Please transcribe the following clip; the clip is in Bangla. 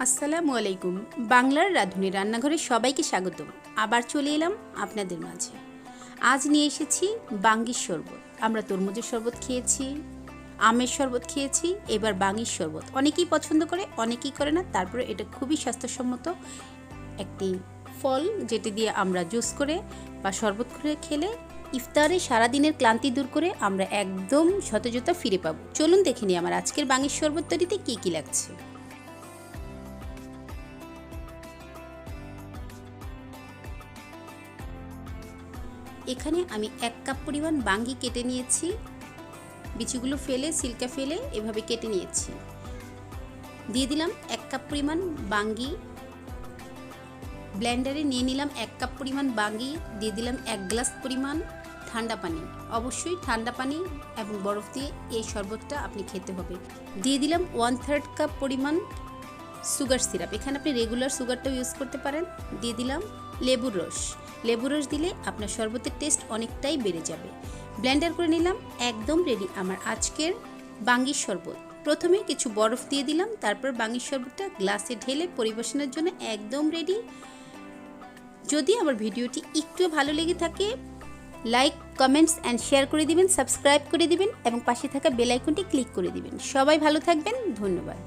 আসসালামু আলাইকুম। বাংলার রাধুনি রান্নাঘরে সবাইকে স্বাগতম। আবার চলে এলাম আপনাদের মাঝে। আজ নিয়ে এসেছি বাঙ্গির শরবত। আমরা তরমুজের শরবত খেয়েছি, আমের শরবত খেয়েছি, এবার বাঙ্গির শরবত। অনেকেই পছন্দ করে, অনেকেই করে না। তারপরে এটা খুবই স্বাস্থ্যসম্মত একটি ফল, যেটি দিয়ে আমরা জুস করে বা শরবত করে খেলে ইফতারে সারাদিনের ক্লান্তি দূর করে আমরা একদম সতেজতা ফিরে পাবো। চলুন দেখে নিই আমার আজকের বাঙ্গির শরবত তৈরিতে কী কী লাগছে। এখানে আমি 1 কাপ পরিমাণ বাঙ্গি কেটে নিয়েছি, বিচিগুলো ফেলে সিল্কা ফেলে এভাবে কেটে নিয়েছি। দিয়ে দিলাম 1 কাপ পরিমাণ বাঙ্গি। ব্লেন্ডারে নিয়ে নিলাম 1 কাপ পরিমাণ বাঙ্গি, দিয়ে দিলাম 1 গ্লাস পরিমাণ ঠান্ডা পানি। অবশ্যই ঠান্ডা পানি এবং বরফ দিয়ে এই শরবতটা আপনি খেতে হবে। দিয়ে দিলাম 1/3 কাপ পরিমাণ সুগার সিরাপ। এখানে আপনি রেগুলার সুগারটাও ইউজ করতে পারেন। দিয়ে দিলাম লেবুর রস। লেবুর রস দিলে আপনার শরবতের টেস্ট অনেকটাই বেড়ে যাবে। ব্লেন্ডার করে নিলাম, একদম রেডি আমার আজকের বাঙ্গির শরবত। প্রথমে কিছু বরফ দিয়ে দিলাম, তারপর বাঙ্গির শরবতটা গ্লাসে ঢেলে পরিবেশনের জন্য একদম রেডি। যদি আমার ভিডিওটি একটু ভালো লেগে থাকে, লাইক, কমেন্টস অ্যান্ড শেয়ার করে দিবেন, সাবস্ক্রাইব করে দিবেন এবং পাশে থাকা বেল আইকনটি ক্লিক করে দিবেন। সবাই ভালো থাকবেন, ধন্যবাদ।